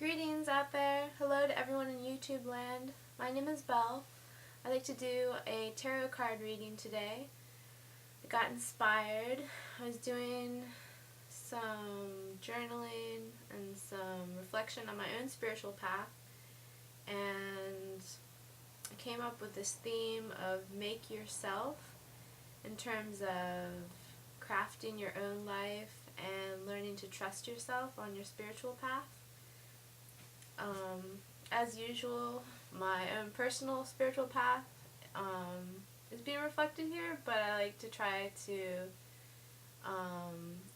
Greetings out there. Hello to everyone in YouTube land. My name is Belle. I'd like to do a tarot card reading today. I got inspired. I was doing some journaling and some reflection on my own spiritual path, and I came up with this theme of make yourself in terms of crafting your own life and learning to trust yourself on your spiritual path. As usual, my own personal spiritual path is being reflected here, but I like to try to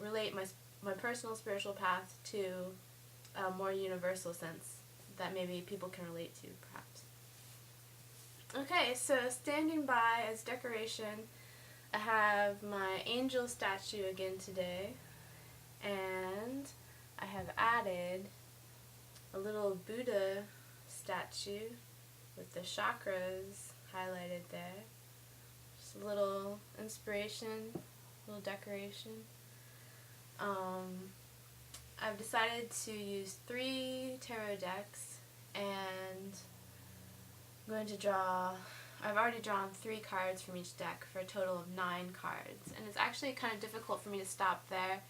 relate my personal spiritual path to a more universal sense that maybe people can relate to, perhaps. Okay, so standing by as decoration, I have my angel statue again today, and I have added a little Buddha statue with the chakras highlighted there. Just a little inspiration, a little decoration. I've decided to use 3 tarot decks, and I'm going to I've already drawn 3 cards from each deck for a total of 9 cards, and it's actually kind of difficult for me to stop there.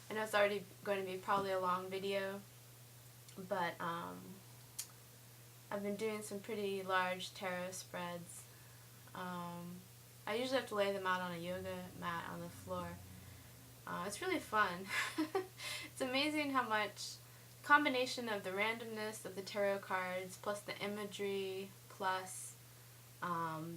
I know it's already going to be probably a long video, but I've been doing some pretty large tarot spreads. I usually have to lay them out on a yoga mat on the floor. It's really fun. It's amazing how much combination of the randomness of the tarot cards plus the imagery plus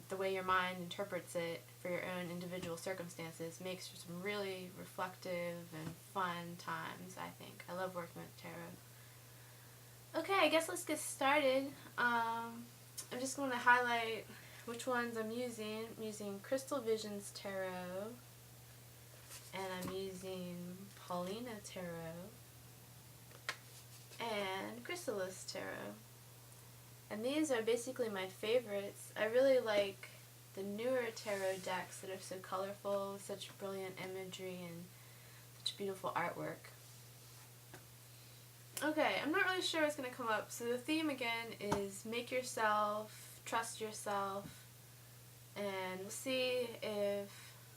the way your mind interprets it for your own individual circumstances makes for some really reflective and fun times, I think. I love working with tarot. Okay, I guess let's get started. I'm just going to highlight which ones I'm using. I'm using Crystal Visions Tarot, and I'm using Paulina Tarot, and Chrysalis Tarot. And these are basically my favorites. I really like the newer tarot decks that are so colorful, with such brilliant imagery and such beautiful artwork. Okay, I'm not really sure what's going to come up. So the theme again is make yourself, trust yourself, and we'll see if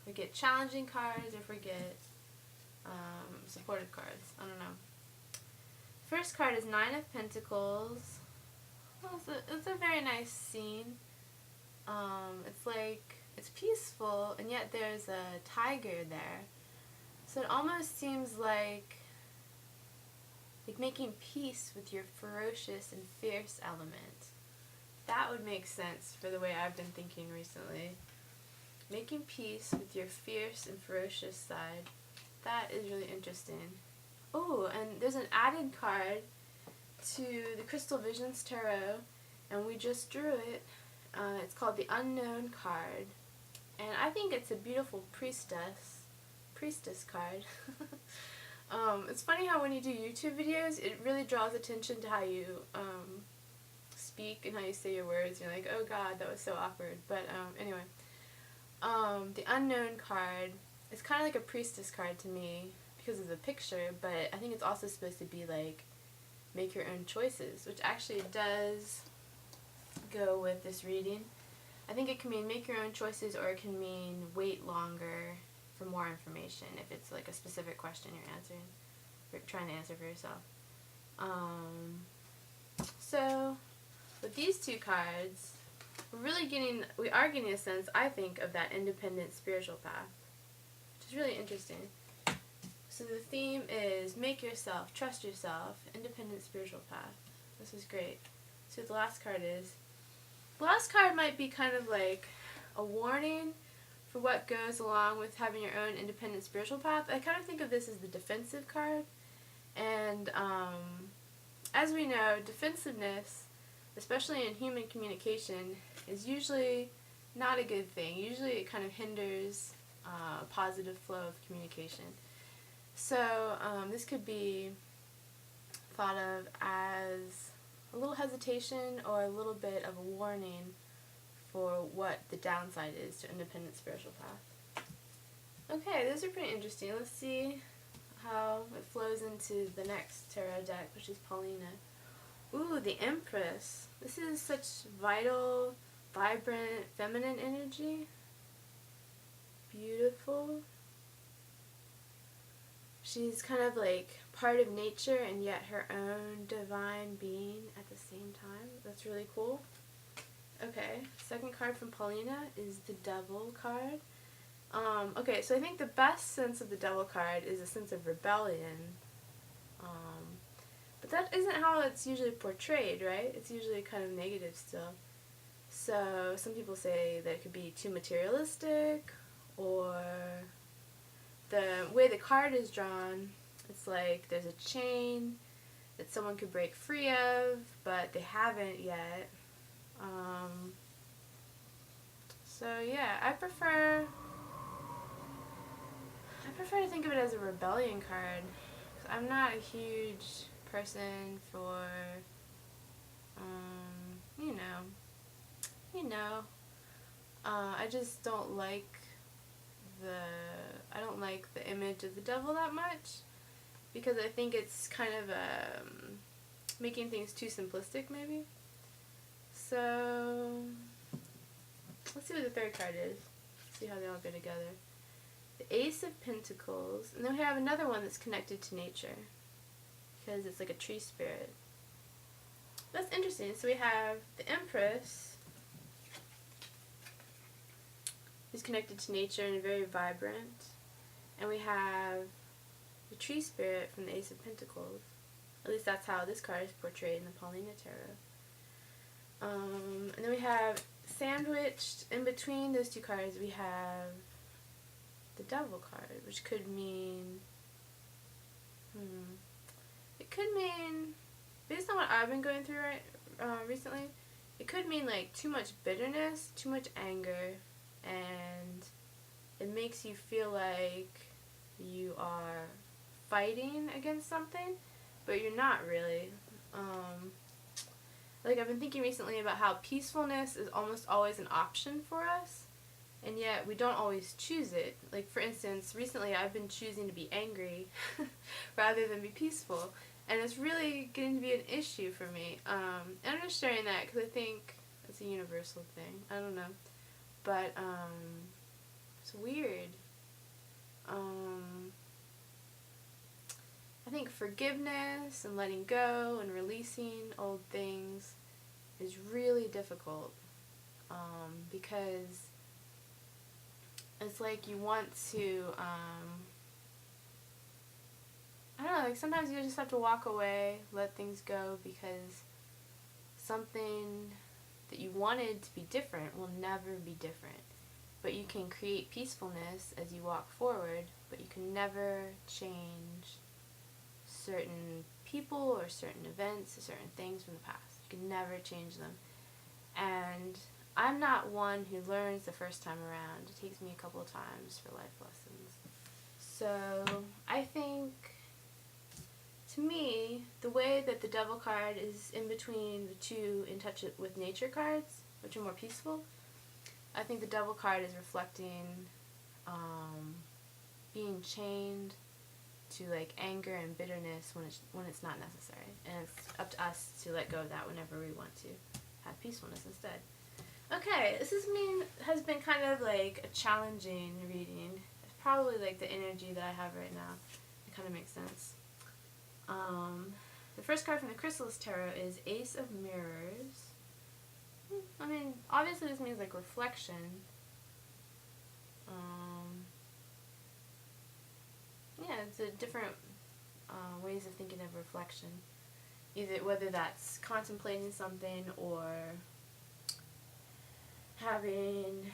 we get challenging cards or if we get supportive cards. I don't know. First card is 9 of Pentacles. Well, it's a very nice scene. It's peaceful, and yet there's a tiger there. So it almost seems like making peace with your ferocious and fierce element. That would make sense for the way I've been thinking recently. Making peace with your fierce and ferocious side. That is really interesting. Oh, and there's an added card to the Crystal Visions Tarot, and we just drew it. It's called the Unknown card, and I think it's a beautiful priestess card. It's funny how when you do YouTube videos, it really draws attention to how you speak and how you say your words. You're like, oh god, that was so awkward. But anyway, the Unknown card is kind of like a priestess card to me because of the picture, but I think it's also supposed to be like make your own choices, which actually does go with this reading. I think it can mean make your own choices, or it can mean wait longer for more information if it's like a specific question you're trying to answer for yourself. So with these 2 cards, we are getting a sense, I think, of that independent spiritual path, which is really interesting. So the theme is make yourself, trust yourself, independent spiritual path. This is great. See what the last card is. The last card might be kind of like a warning for what goes along with having your own independent spiritual path. I kind of think of this as the defensive card. And as we know, defensiveness, especially in human communication, is usually not a good thing. Usually it kind of hinders a positive flow of communication. So this could be thought of as a little hesitation or a little bit of a warning for what the downside is to independent spiritual path. Okay, those are pretty interesting. Let's see how it flows into the next tarot deck, which is Paulina. Ooh, the Empress. This is such vital, vibrant, feminine energy. Beautiful. She's kind of like part of nature and yet her own divine being at the same time. That's really cool. Okay, second card from Paulina is the Devil card. Okay, so I think the best sense of the Devil card is a sense of rebellion. But that isn't how it's usually portrayed, right? It's usually kind of negative still. So some people say that it could be too materialistic, or the way the card is drawn, it's like there's a chain that someone could break free of, but they haven't yet. So yeah, I prefer to think of it as a rebellion card. I'm not a huge person for, you know, I just don't like the image of the devil that much, because I think it's kind of making things too simplistic maybe. So let's see what the third card is. See how they all go together. The Ace of Pentacles, and then we have another one that's connected to nature, because it's like a tree spirit. That's interesting. So we have the Empress, who's connected to nature and very vibrant, and we have the tree spirit from the Ace of Pentacles. At least that's how this card is portrayed in the Paulina Tarot. And then we have sandwiched in between those two cards, we have the Devil card, which could mean, it could mean, based on what I've been going through recently, it could mean like too much bitterness, too much anger, and it makes you feel like you are fighting against something, but you're not really. Like I've been thinking recently about how peacefulness is almost always an option for us, and yet we don't always choose it. Like for instance, recently I've been choosing to be angry rather than be peaceful, and it's really getting to be an issue for me. And I'm just sharing that because I think it's a universal thing. I don't know, but it's weird. I think forgiveness and letting go and releasing old things is really difficult, because it's like you want to, I don't know, like sometimes you just have to walk away, let things go, because something that you wanted to be different will never be different. But you can create peacefulness as you walk forward, but you can never change certain people or certain events or certain things from the past. You can never change them. And I'm not one who learns the first time around. It takes me a couple of times for life lessons. So I think, to me, the way that the Devil card is in between the two in touch with nature cards, which are more peaceful, I think the Devil card is reflecting being chained to like anger and bitterness when it's not necessary, and it's up to us to let go of that whenever we want to have peacefulness instead. Okay, this has been kind of like a challenging reading. It's probably like the energy that I have right now. It kind of makes sense. The first card from the Chrysalis Tarot is Ace of Mirrors. I mean, obviously this means like reflection. Yeah, it's a different ways of thinking of reflection. Whether that's contemplating something or having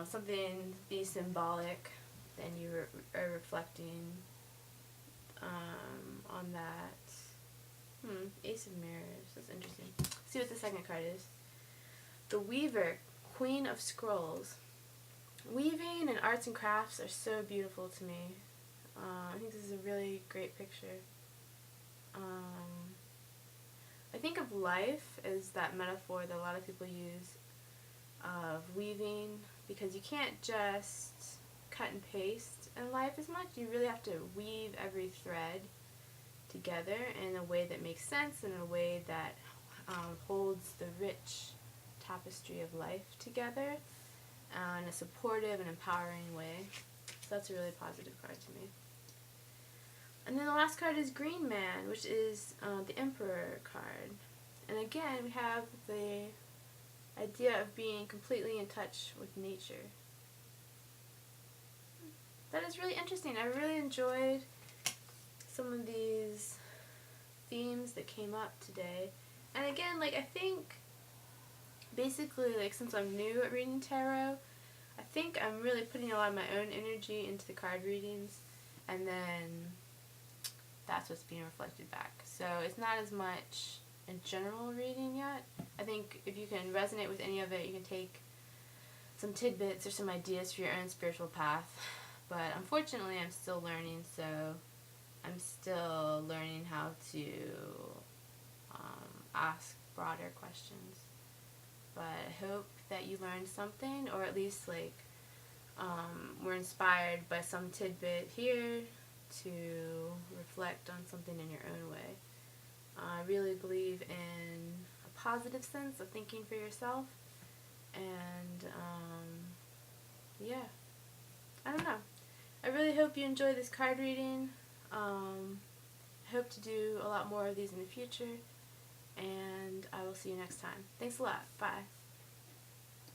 something be symbolic, then you are reflecting on that. Ace of Mirrors. That's interesting. Let's see what the second card is. The Weaver, Queen of Scrolls. Weaving and arts and crafts are so beautiful to me. I think this is a really great picture. I think of life as that metaphor that a lot of people use of weaving, because you can't just cut and paste in life as much. You really have to weave every thread together in a way that makes sense and in a way that holds the rich tapestry of life together in a supportive and empowering way. So that's a really positive card to me. And then the last card is Green Man, which is the Emperor card. And again, we have the idea of being completely in touch with nature. That is really interesting. I really enjoyed some of these themes that came up today. And again, like, I think basically, like, since I'm new at reading tarot, I think I'm really putting a lot of my own energy into the card readings, and then that's what's being reflected back. So it's not as much a general reading yet. I think if you can resonate with any of it, you can take some tidbits or some ideas for your own spiritual path. But unfortunately, I'm still learning, so I'm still learning how to ask broader questions. But I hope that you learned something, or at least like were inspired by some tidbit here to reflect on something in your own way. I really believe in a positive sense of thinking for yourself, and yeah, I don't know. I really hope you enjoy this card reading. I hope to do a lot more of these in the future, and I will see you next time. Thanks a lot. Bye.